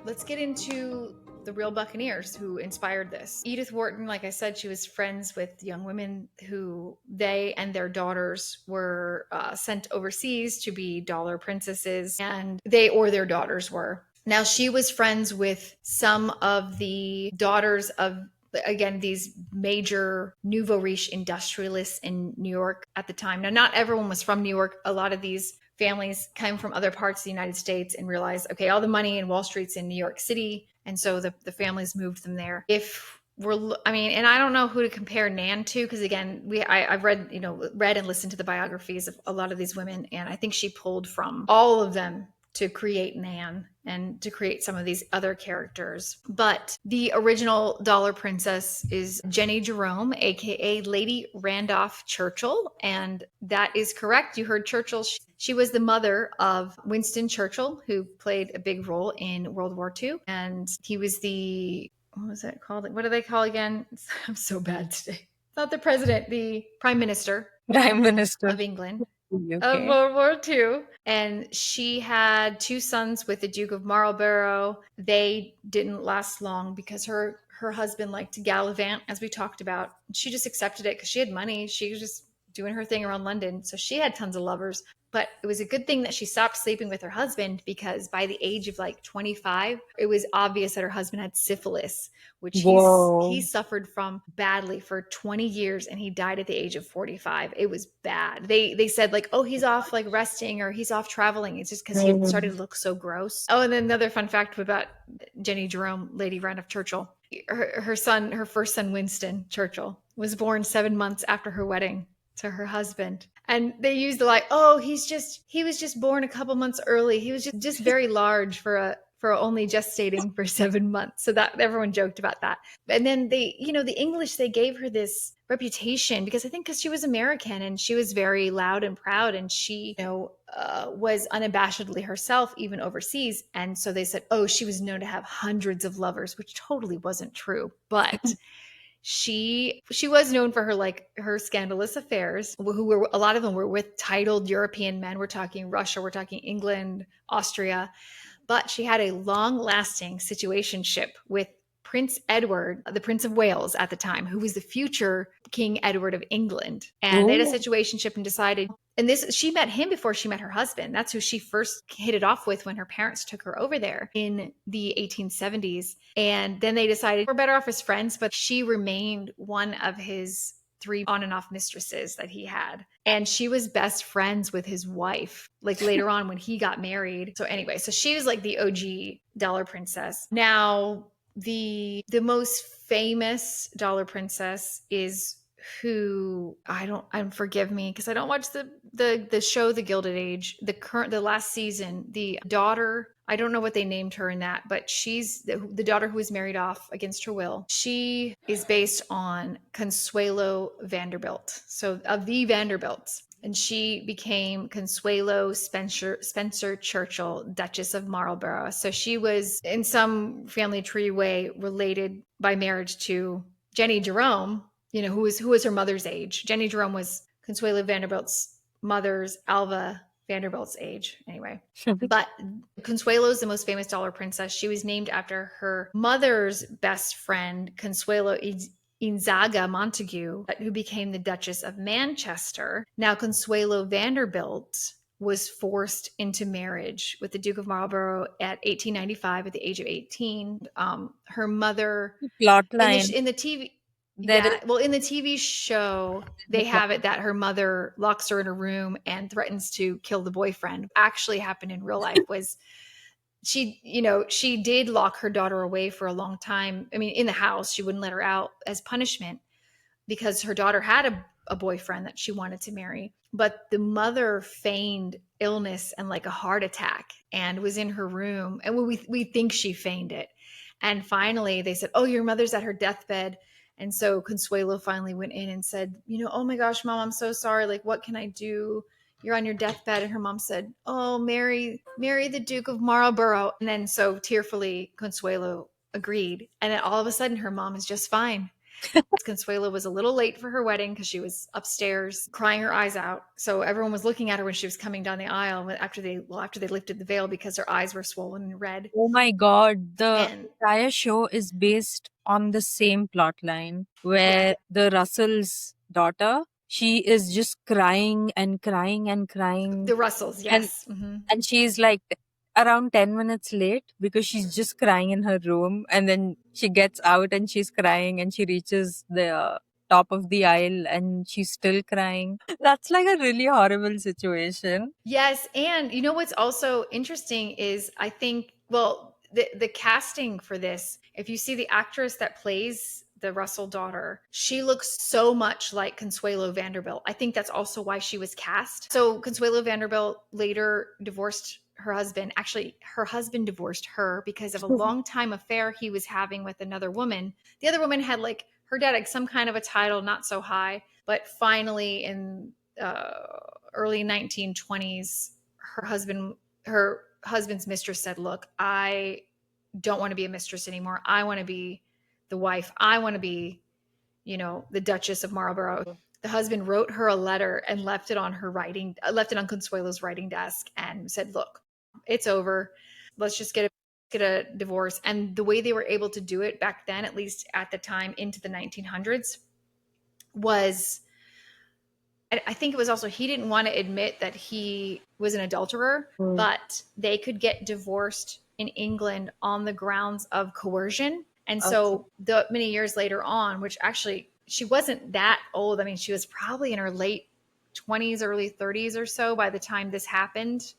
let's get into the real Buccaneers who inspired this. Edith Wharton, like I said, she was friends with young women who they and their daughters were sent overseas to be dollar princesses, and they or their daughters were. Now, she was friends with some of the daughters of, again, these major nouveau riche industrialists in New York at the time. Now, not everyone was from New York. A lot of these families came from other parts of the United States and realized, okay, all the money in Wall Street's in New York City. And so the families moved them there. And I don't know who to compare Nan to, because again, I've read and listened to the biographies of a lot of these women, and I think she pulled from all of them to create Nan and to create some of these other characters. But the original dollar princess is Jenny Jerome, aka Lady Randolph Churchill. And that is correct. You heard Churchill. She was the mother of Winston Churchill, who played a big role in World War II. And he was what was it called? What do they call again? I'm so bad today. Not the president, the prime minister. Prime Minister of England. UK. Of World War II. And she had two sons with the Duke of Marlborough. They didn't last long because her husband liked to gallivant, as we talked about. She just accepted it because she had money. She was just doing her thing around London. So she had tons of lovers. But it was a good thing that she stopped sleeping with her husband, because by the age of like 25, it was obvious that her husband had syphilis, which he suffered from badly for 20 years, and he died at the age of 45. It was bad. They said like, oh, he's off like resting or he's off traveling. It's just because he started to look so gross. Oh, and then another fun fact about Jenny Jerome, Lady Randolph Churchill. Her first son, Winston Churchill, was born 7 months after her wedding to her husband. And they used oh, he was just born a couple months early. He was just very large for only gestating for 7 months. So that everyone joked about that. And then the English, they gave her this reputation because she was American and she was very loud and proud, and she, was unabashedly herself, even overseas. And so they said, oh, she was known to have hundreds of lovers, which totally wasn't true. But she was known for her scandalous affairs, a lot of them were with titled European men. We're talking Russia, we're talking England, Austria. But she had a long-lasting situationship with Prince Edward, the Prince of Wales at the time, who was the future King Edward of England. And they had a situationship and decided, and she met him before she met her husband. That's who she first hit it off with when her parents took her over there in the 1870s. And then they decided we're better off as friends, but she remained one of his 3 on and off mistresses that he had. And she was best friends with his wife, like later on when he got married. So anyway, so she was like the OG dollar princess. Now, the most famous dollar princess is forgive me because I don't watch the show The Gilded Age, the last season. The daughter, I don't know what they named her in that, but she's the daughter who was married off against her will. She is based on Consuelo Vanderbilt, so of the Vanderbilts. And she became Consuelo Spencer Churchill, Duchess of Marlborough. So she was, in some family tree way, related by marriage to Jenny Jerome, who was her mother's age. Jenny Jerome was Consuelo Vanderbilt's mother's, Alva Vanderbilt's age. Anyway, but Consuelo is the most famous dollar princess. She was named after her mother's best friend, Consuelo Gonzaga Montague, who became the Duchess of Manchester. Now, Consuelo Vanderbilt was forced into marriage with the Duke of Marlborough at 1895 at the age of 18. Her mother, plotline in the TV. In the TV show, they have it that her mother locks her in a room and threatens to kill the boyfriend. Actually happened in real life was she did lock her daughter away for a long time. I mean, in the house, she wouldn't let her out as punishment because her daughter had a boyfriend that she wanted to marry. But the mother feigned illness and like a heart attack and was in her room. And we think she feigned it. And finally they said, oh, your mother's at her deathbed. And so Consuelo finally went in and said, oh my gosh, Mom, I'm so sorry. Like, what can I do? You're on your deathbed. And her mom said, oh, marry the Duke of Marlborough. And then so tearfully Consuelo agreed. And then all of a sudden her mom is just fine. Consuelo was a little late for her wedding because she was upstairs crying her eyes out. So everyone was looking at her when she was coming down the aisle after they lifted the veil because her eyes were swollen and red. Oh my God, the And entire show is based on the same plot line yeah, where the Russell's daughter, she is just crying and crying and crying. the Russells, And yes. Hmm. and she's like around 10 minutes late because she's just crying in her room, and then she gets out and she's crying, and she reaches the top of the aisle and she's still crying. That's like a really horrible situation. Yes, and you know what's also interesting is I think, well, the casting for this, if you see the actress that plays the Russell daughter, she looks so much like Consuelo Vanderbilt. I think that's also why she was cast. So Consuelo Vanderbilt later divorced her husband. Actually, her husband divorced her because of a long time affair he was having with another woman. The other woman had like her dad had some kind of a title, not so high, but finally in early 1920s, her husband's mistress said, "Look, I don't want to be a mistress anymore. I want to be the wife. I want to be, the Duchess of Marlborough." The husband wrote her a letter and left it on Consuelo's writing desk and said, "Look, it's over. Let's just get a divorce." And the way they were able to do it back then, at least at the time into the 1900s, was, I think it was also, he didn't want to admit that he was an adulterer, Mm. but they could get divorced in England on the grounds of coercion. And Okay. so the many years later on, which actually she wasn't that old. I mean, she was probably in her late 20s, early 30s or so by the time this happened.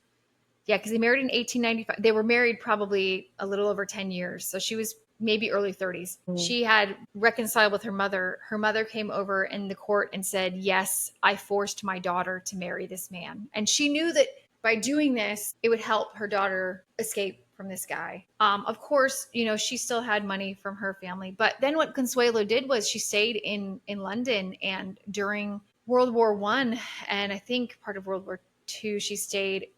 Yeah, because they married in 1895. They were married probably a little over 10 years. So she was maybe early 30s. Mm. She had reconciled with her mother. Her mother came over in the court and said, "Yes, I forced my daughter to marry this man." And she knew that by doing this, it would help her daughter escape from this guy. Of course, she still had money from her family. But then what Consuelo did was she stayed in London, and during World War One, and I think part of World War II,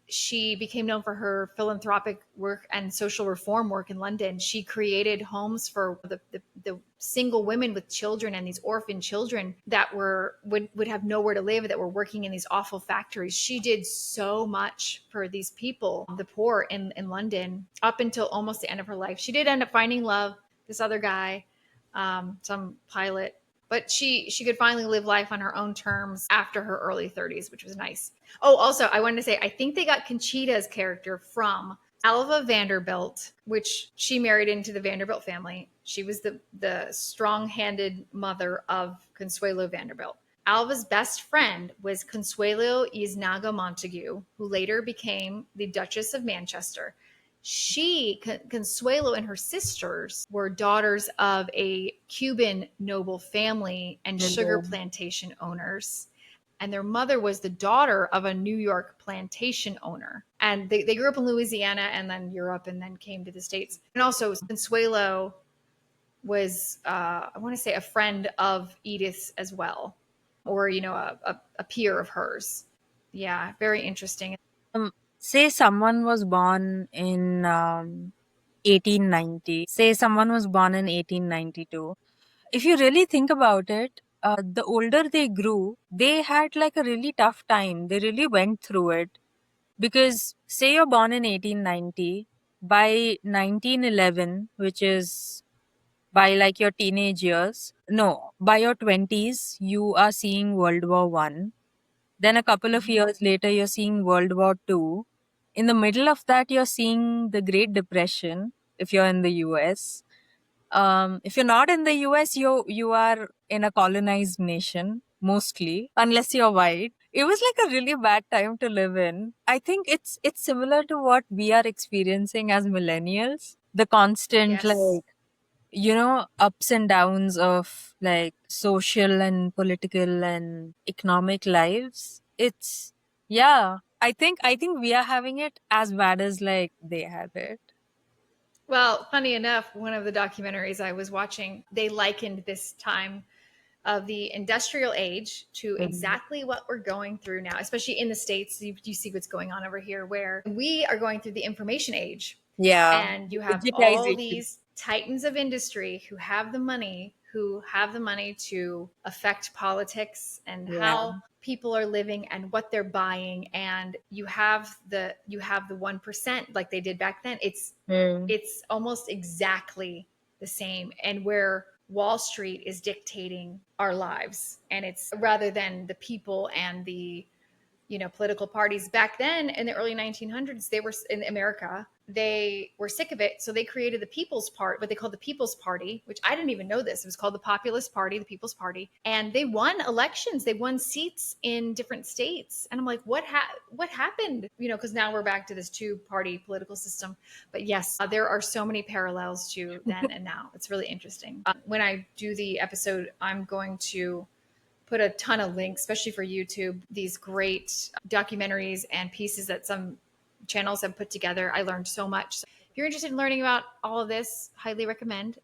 she became known for her philanthropic work and social reform work in London. She created homes for the single women with children and these orphan children that would have nowhere to live, that were working in these awful factories. She did so much for these people, the poor in London, up until almost the end of her life. She did end up finding love, this other guy, some pilot, but she could finally live life on her own terms after her early 30s, which was nice. Oh, also, I wanted to say, I think they got Conchita's character from Alva Vanderbilt, which she married into the Vanderbilt family. She was the strong-handed mother of Consuelo Vanderbilt. Alva's best friend was Consuelo Isnaga Montague, who later became the Duchess of Manchester. Consuelo and her sisters were daughters of a Cuban noble family and sugar Gilded. plantation owners. And their mother was the daughter of a New York plantation owner. And they grew up in Louisiana and then Europe and then came to the States. And also, Consuelo was, I want to say, a friend of Edith's as well, or, a peer of hers. Yeah, very interesting. Say someone was born in 1890. Say someone was born in 1892. If you really think about it, the older they grew, they had like a really tough time. They really went through it. Because say you're born in 1890, by 1911, which is by like your teenage years, no, by your 20s, you are seeing World War One. Then a couple of Mhm. years later, you're seeing World War Two. In the middle of that, you're seeing the Great Depression, if you're in the US. If you're not in the US, you are in a colonized nation, mostly, unless you're white. It was like a really bad time to live in. I think it's similar to what we are experiencing as millennials. The constant Yes. like ups and downs of like social and political and economic lives. It's yeah. I think we are having it as bad as like they had it. Well, funny enough, one of the documentaries I was watching, they likened this time of the industrial age to Mhm. exactly what we're going through now, especially in the States. You see what's going on over here, where we are going through the information age. Yeah. And you have all Digitization. these titans of industry who have the money, who have the money to affect politics and Yeah. how people are living and what they're buying. And you have the 1%, like they did back then. Mm. It's almost exactly the same, and where Wall Street is dictating our lives, and it's rather than the people and the political parties. Back then in the early 1900s, they were in America, they were sick of it, so they created the People's Party, what they called the People's Party, which I didn't even know this. It was called the Populist Party, the People's Party, and they won elections, they won seats in different states. And I'm like, what happened? Because now we're back to this two-party political system. But yes, there are so many parallels to then and now. It's really interesting. When I do the episode, I'm going to put a ton of links, especially for YouTube, these great documentaries and pieces that some channels have put together. I learned so much. If you're interested in learning about all of this, highly recommend.